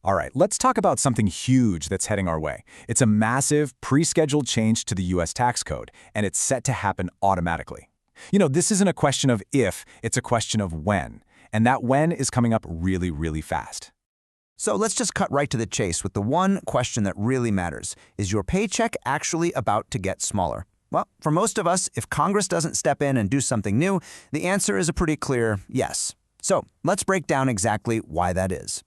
All right, let's talk about something huge that's heading our way. It's a massive, pre-scheduled change to the U.S. tax code, and it's set to happen automatically. This isn't a question of if, it's a question of when. And that when is coming up really, really fast. So let's just cut right to the chase with the one question that really matters. Is your paycheck actually about to get smaller? Well, for most of us, if Congress doesn't step in and do something new, the answer is a pretty clear yes. So let's break down exactly why that is.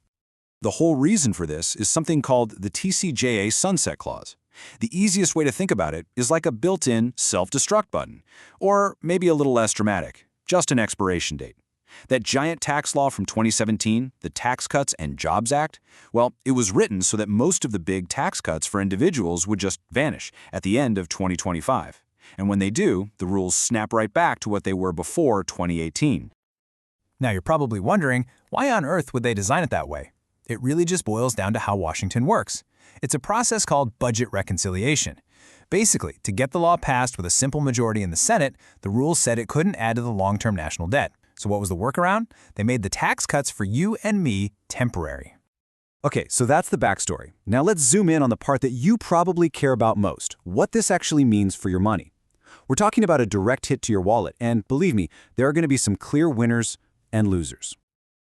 The whole reason for this is something called the TCJA Sunset Clause. The easiest way to think about it is like a built-in self-destruct button, or maybe a little less dramatic, just an expiration date. That giant tax law from 2017, the Tax Cuts and Jobs Act, well, it was written so that most of the big tax cuts for individuals would just vanish at the end of 2025. And when they do, the rules snap right back to what they were before 2018. Now you're probably wondering, why on earth would they design it that way? It really just boils down to how Washington works. It's a process called budget reconciliation. Basically, to get the law passed with a simple majority in the Senate, the rules said it couldn't add to the long-term national debt. So what was the workaround? They made the tax cuts for you and me temporary. Okay, so that's the backstory. Now let's zoom in on the part that you probably care about most, what this actually means for your money. We're talking about a direct hit to your wallet, and believe me, there are going to be some clear winners and losers.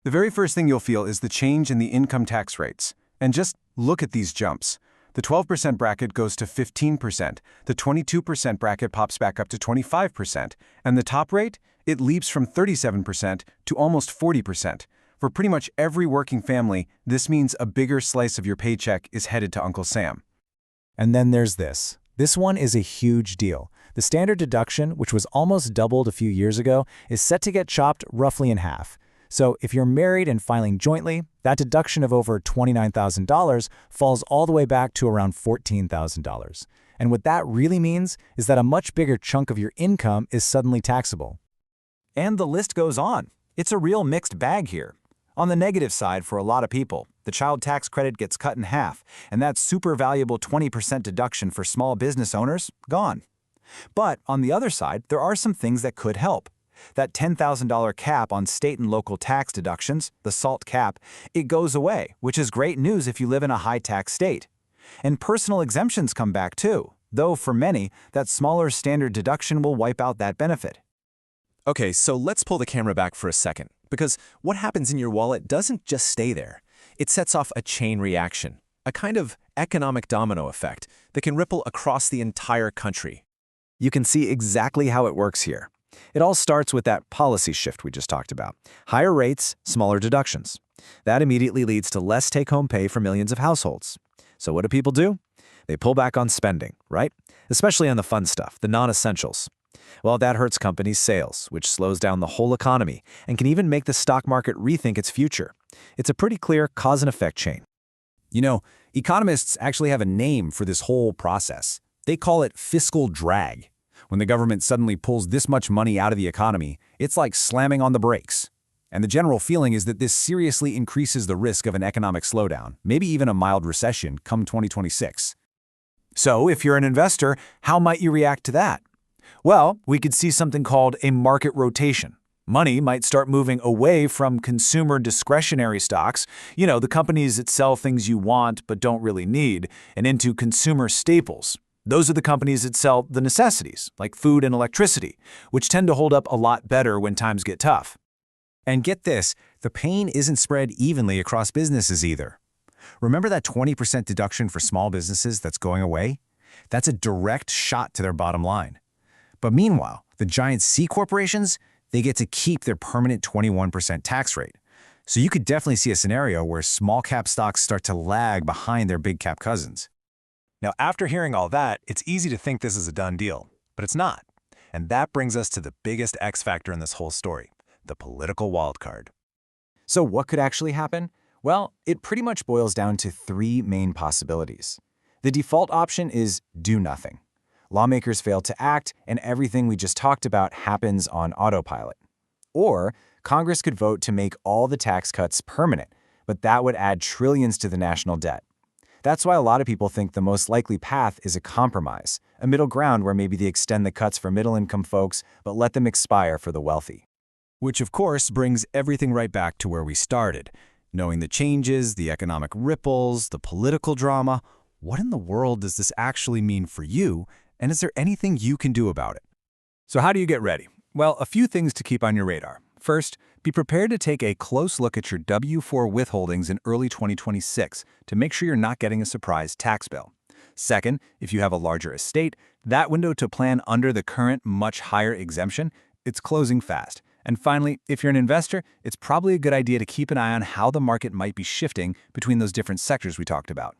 The very first thing you'll feel is the change in the income tax rates. And just look at these jumps. The 12% bracket goes to 15%, the 22% bracket pops back up to 25%, and the top rate, it leaps from 37% to almost 40%. For pretty much every working family, this means a bigger slice of your paycheck is headed to Uncle Sam. And then there's this. This one is a huge deal. The standard deduction, which was almost doubled a few years ago, is set to get chopped roughly in half. So if you're married and filing jointly, that deduction of over $29,000 falls all the way back to around $14,000. And what that really means is that a much bigger chunk of your income is suddenly taxable. And the list goes on. It's a real mixed bag here. On the negative side, for a lot of people, the child tax credit gets cut in half, and that super valuable 20% deduction for small business owners, gone. But on the other side, there are some things that could help. That $10,000 cap on state and local tax deductions, the SALT cap, it goes away, which is great news if you live in a high-tax state. And personal exemptions come back too, though for many, that smaller standard deduction will wipe out that benefit. Okay, so let's pull the camera back for a second, because what happens in your wallet doesn't just stay there. It sets off a chain reaction, a kind of economic domino effect that can ripple across the entire country. You can see exactly how it works here. It all starts with that policy shift we just talked about. Higher rates, smaller deductions. That immediately leads to less take-home pay for millions of households. So what do people do? They pull back on spending, right? Especially on the fun stuff, the non-essentials. Well, that hurts companies' sales, which slows down the whole economy and can even make the stock market rethink its future. It's a pretty clear cause and effect chain. Economists actually have a name for this whole process. They call it fiscal drag. When the government suddenly pulls this much money out of the economy, it's like slamming on the brakes. And the general feeling is that this seriously increases the risk of an economic slowdown, maybe even a mild recession come 2026. So if you're an investor, how might you react to that? Well, we could see something called a market rotation. Money might start moving away from consumer discretionary stocks, the companies that sell things you want but don't really need, and into consumer staples. Those are the companies that sell the necessities, like food and electricity, which tend to hold up a lot better when times get tough. And get this, the pain isn't spread evenly across businesses either. Remember that 20% deduction for small businesses that's going away? That's a direct shot to their bottom line. But meanwhile, the giant C corporations, they get to keep their permanent 21% tax rate. So you could definitely see a scenario where small cap stocks start to lag behind their big cap cousins. Now, after hearing all that, it's easy to think this is a done deal, but it's not. And that brings us to the biggest X factor in this whole story, the political wildcard. So what could actually happen? Well, it pretty much boils down to three main possibilities. The default option is do nothing. Lawmakers fail to act, and everything we just talked about happens on autopilot. Or Congress could vote to make all the tax cuts permanent, but that would add trillions to the national debt. That's why a lot of people think the most likely path is a compromise, a middle ground where maybe they extend the cuts for middle-income folks, but let them expire for the wealthy. Which, of course, brings everything right back to where we started. Knowing the changes, the economic ripples, the political drama, what in the world does this actually mean for you, and is there anything you can do about it? So how do you get ready? Well, a few things to keep on your radar. First, be prepared to take a close look at your W-4 withholdings in early 2026 to make sure you're not getting a surprise tax bill. Second, if you have a larger estate, that window to plan under the current much higher exemption, it's closing fast. And finally, if you're an investor, it's probably a good idea to keep an eye on how the market might be shifting between those different sectors we talked about.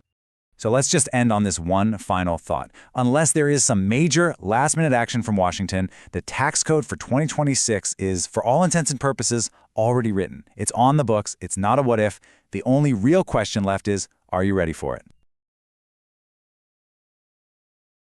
So let's just end on this one final thought. Unless there is some major last-minute action from Washington, the tax code for 2026 is, for all intents and purposes, already written. It's on the books. It's not a what if. The only real question left is, are you ready for it?